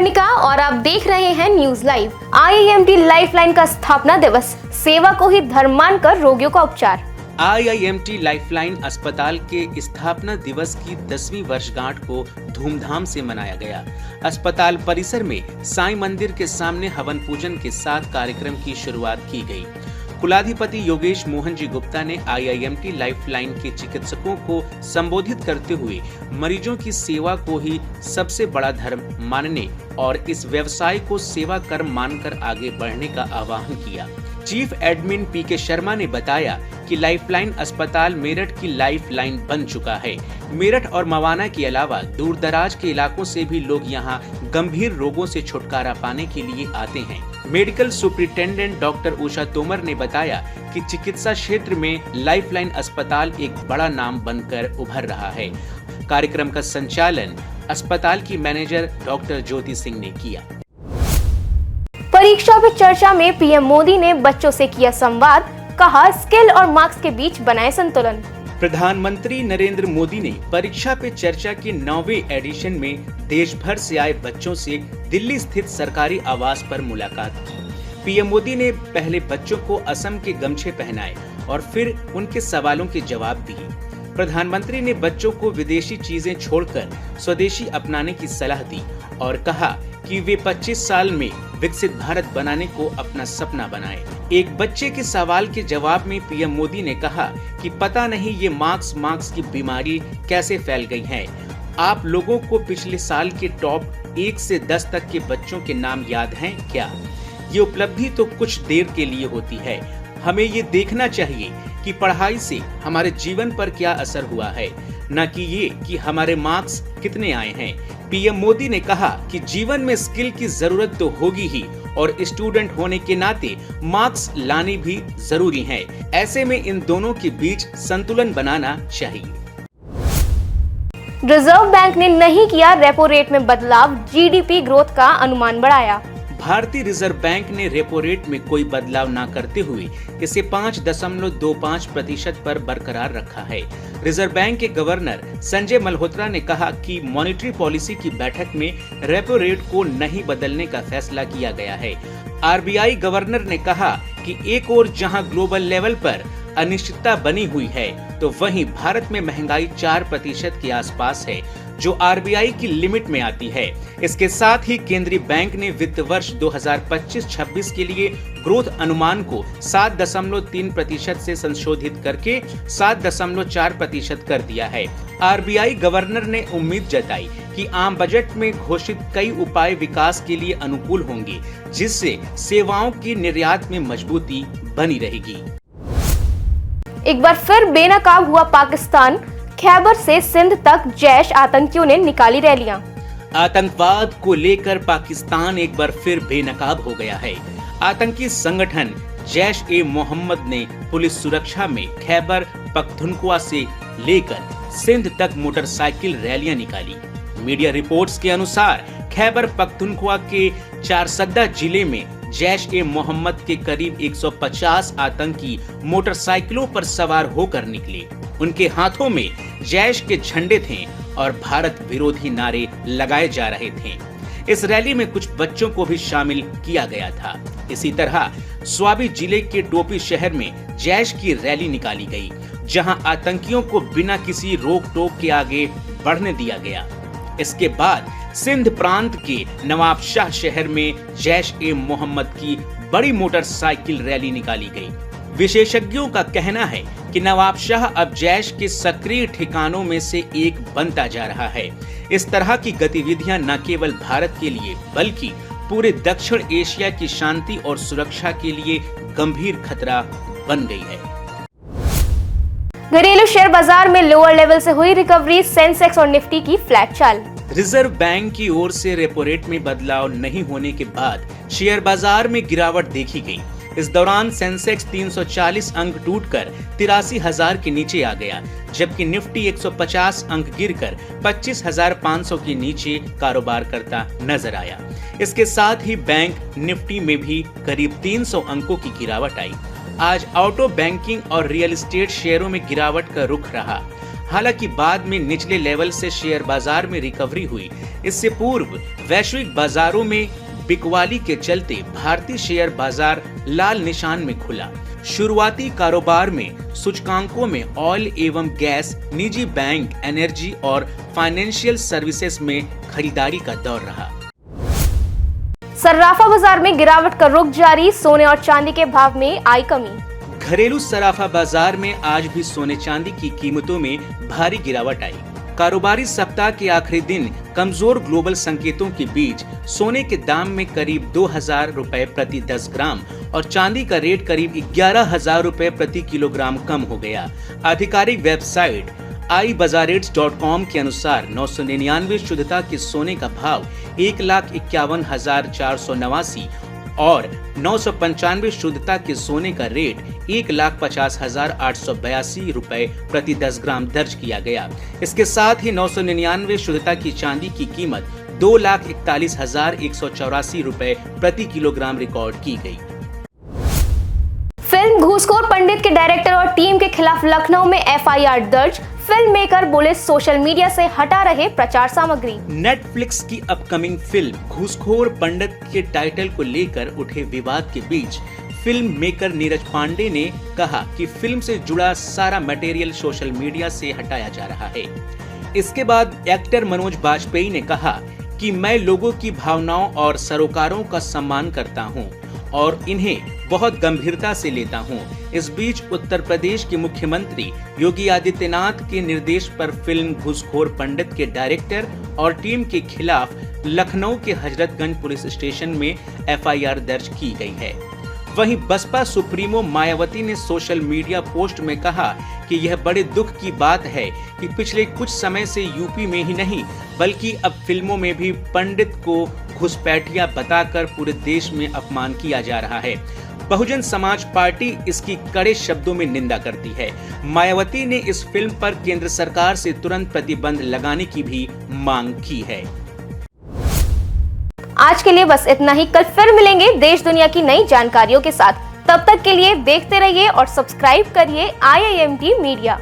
कर्णिका और आप देख रहे हैं न्यूज लाइव। आईआईएमटी लाइफलाइन का स्थापना दिवस, सेवा को ही धर्म मानकर रोगियों का उपचार। आईआईएमटी लाइफलाइन अस्पताल के स्थापना दिवस की 10वीं वर्षगांठ को धूमधाम से मनाया गया। अस्पताल परिसर में साईं मंदिर के सामने हवन पूजन के साथ कार्यक्रम की शुरुआत की गई। कुलाधिपति योगेश मोहन जी गुप्ता ने आईआईएमटी लाइफलाइन के चिकित्सकों को संबोधित करते हुए मरीजों की सेवा को ही सबसे बड़ा धर्म मानने और इस व्यवसाय को सेवा कर्म मानकर आगे बढ़ने का आह्वान किया। चीफ एडमिन पीके शर्मा ने बताया कि लाइफलाइन अस्पताल मेरठ की लाइफलाइन बन चुका है। मेरठ और मवाना के अलावा दूर दराज के इलाकों से भी लोग यहां गंभीर रोगों से छुटकारा पाने के लिए आते हैं। Medical superintendent doctor Usha Tomar ने बताया कि चिकित्सा क्षेत्र में लाइफलाइन अस्पताल एक बड़ा नाम बनकर उभर रहा है। कार्यक्रम का संचालन अस्पताल की मैनेजर डॉक्टर ज्योति सिंह ने किया। परीक्षा पे चर्चा में पीएम मोदी ने बच्चों से किया संवाद, कहा स्किल और मार्क्स के बीच बनाए संतुलन। प्रधानमंत्री नरेंद्र मोदी ने परीक्षा पे चर्चा के 9वें एडिशन में देश भर से आए बच्चों से दिल्ली स्थित सरकारी आवास पर मुलाकात की। पीएम मोदी ने पहले बच्चों को असम के गमछे पहनाए और फिर उनके सवालों के जवाब दिए। प्रधानमंत्री ने बच्चों को विदेशी चीजें छोड़कर स्वदेशी अपनाने की सलाह दी और कहा कि वे 25 साल में विकसित भारत बनाने को अपना सपना बनाएं। एक बच्चे के सवाल के जवाब में पीएम मोदी ने कहा कि पता नहीं ये मार्क्स की बीमारी कैसे फैल गई है। आप लोगों को पिछले साल के टॉप 1 से 10 तक के बच्चों के नाम याद हैं क्या? ये उपलब्धि तो कुछ देर के लिए होती है। हमें ये देखना चाहिए कि पढ़ाई से हमारे जीवन पर क्या असर हुआ है, न कि ये कि हमारे मार्क्स कितने आए हैं। पीएम मोदी ने कहा कि जीवन में स्किल की जरूरत तो होगी ही और स्टूडेंट होने के नाते मार्क्स लाने भी जरूरी है। ऐसे में इन दोनों के बीच संतुलन बनाना चाहिए। रिजर्व बैंक ने नहीं किया रेपो रेट में बदलाव, जीडीपी ग्रोथ का अनुमान बढ़ाया। भारतीय रिजर्व बैंक ने रेपो रेट में कोई बदलाव न करते हुए इसे 5.25% पर बरकरार रखा है। रिजर्व बैंक के गवर्नर संजय मल्होत्रा ने कहा कि मॉनेटरी पॉलिसी की बैठक में रेपो रेट को नहीं बदलने का फैसला किया गया है। आरबीआई गवर्नर ने कहा कि एक ओर जहां ग्लोबल लेवल पर अनिश्चितता बनी हुई है तो वहीं भारत में महंगाई 4% के आसपास है, जो आरबीआई की लिमिट में आती है। इसके साथ ही केंद्रीय बैंक ने वित्त वर्ष 2025-26 के लिए ग्रोथ अनुमान को 7.3% से संशोधित करके 7.4% कर दिया है। आरबीआई गवर्नर ने उम्मीद जताई कि आम बजट में घोषित कई उपाय विकास के लिए अनुकूल होंगे, जिससे सेवाओं की निर्यात में मजबूती बनी रहेगी। एक बार फिर बेनकाब हुआ पाकिस्तान, खैबर से सिंध तक जैश आतंकियों ने निकाली रैलियां। आतंकवाद को लेकर पाकिस्तान एक बार फिर बेनकाब हो गया है। आतंकी संगठन जैश ए मोहम्मद ने पुलिस सुरक्षा में खैबर पख्तूनख्वा से लेकर सिंध तक मोटरसाइकिल रैलियां निकाली। मीडिया रिपोर्ट्स के अनुसार खैबर पख्तूनख्वा के चारसद्दा जिले में जैश ए मोहम्मद के करीब 150 आतंकी मोटरसाइकिलों पर सवार होकर निकले। उनके हाथों में जैश के झंडे थे और भारत विरोधी नारे लगाए जा रहे थे। इस रैली में कुछ बच्चों को भी शामिल किया गया था। इसी तरह स्वाबी जिले के टोपी शहर में जैश की रैली निकाली गई, जहां आतंकियों को बिना किसी रोक टोक के आगे बढ़ने दिया गया। इसके बाद सिंध प्रांत के नवाबशाह शहर में जैश ए मोहम्मद की बड़ी मोटरसाइकिल रैली निकाली गई। विशेषज्ञों का कहना है कि नवाबशाह अब जैश के सक्रिय ठिकानों में से एक बनता जा रहा है। इस तरह की गतिविधियां न केवल भारत के लिए बल्कि पूरे दक्षिण एशिया की शांति और सुरक्षा के लिए गंभीर खतरा बन गई है। घरेलू शेयर बाजार में लोअर लेवल से हुई रिकवरी, सेंसेक्स और निफ्टी की फ्लैट चाल। रिजर्व बैंक की ओर से रेपो रेट में बदलाव नहीं होने के बाद शेयर बाजार में गिरावट देखी गई। इस दौरान सेंसेक्स 340 अंक टूटकर 83,000 के नीचे आ गया, जबकि निफ्टी 150 अंक गिरकर 25,500 के नीचे कारोबार करता नजर आया। इसके साथ ही बैंक निफ्टी में भी करीब 300 अंकों की गिरावट आई। आज ऑटो, बैंकिंग और रियल एस्टेट शेयरों में गिरावट का रुख रहा। हालांकि बाद में निचले लेवल से शेयर बाजार में रिकवरी हुई। इससे पूर्व वैश्विक बाजारों में बिकवाली के चलते भारतीय शेयर बाजार लाल निशान में खुला। शुरुआती कारोबार में सूचकांकों में ऑयल एवं गैस, निजी बैंक, एनर्जी और फाइनेंशियल सर्विसेज में खरीदारी का दौर रहा। सर्राफा बाजार में गिरावट का रुख जारी, सोने और चांदी के भाव में आई कमी। घरेलू सराफा बाजार में आज भी सोने चांदी की कीमतों में भारी गिरावट आई। कारोबारी सप्ताह के आखिरी दिन कमजोर ग्लोबल संकेतों के बीच सोने के दाम में करीब 2000 रुपए प्रति 10 ग्राम और चांदी का रेट करीब 11,000 रुपए प्रति किलोग्राम कम हो गया। आधिकारिक वेबसाइट iBazaarRates.com के अनुसार 999 शुद्धता के सोने का भाव 1,51,489 और 995 शुद्धता के सोने का रेट 1,50,882 रुपए प्रति 10 ग्राम दर्ज किया गया। इसके साथ ही 999 शुद्धता की चांदी की कीमत 2,41,184 रुपए प्रति किलोग्राम रिकॉर्ड की गई। फिल्म घूसखोर पंडित के डायरेक्टर और टीम के खिलाफ लखनऊ में एफआईआर दर्ज, फिल्म मेकर बोले सोशल मीडिया से हटा रहे प्रचार सामग्री। नेटफ्लिक्स की अपकमिंग फिल्म घूसखोर पंडित के टाइटल को लेकर उठे विवाद के बीच फिल्म मेकर नीरज पांडे ने कहा कि फिल्म से जुड़ा सारा मटेरियल सोशल मीडिया से हटाया जा रहा है। इसके बाद एक्टर मनोज बाजपेयी ने कहा कि मैं लोगों की भावनाओं और सरोकारों का सम्मान करता हूं और इन्हें बहुत गंभीरता से लेता हूं। इस बीच उत्तर प्रदेश के मुख्यमंत्री योगी आदित्यनाथ के निर्देश पर फिल्म घूसखोर पंडित के डायरेक्टर और टीम के खिलाफ लखनऊ के हजरतगंज पुलिस स्टेशन में एफआईआर दर्ज की गई है। वहीं बसपा सुप्रीमो मायावती ने सोशल मीडिया पोस्ट में कहा कि यह बड़े दुख की बात है कि पिछले कुछ समय से यूपी में ही नहीं बल्कि अब फिल्मों में भी पंडित को घुसपैठिया बताकर पूरे देश में अपमान किया जा रहा है। बहुजन समाज पार्टी इसकी कड़े शब्दों में निंदा करती है। मायावती ने इस फिल्म पर केंद्र सरकार से तुरंत प्रतिबंध लगाने की भी मांग की है। आज के लिए बस इतना ही। कल फिर मिलेंगे देश दुनिया की नई जानकारियों के साथ। तब तक के लिए देखते रहिए और सब्सक्राइब करिए IIMT मीडिया।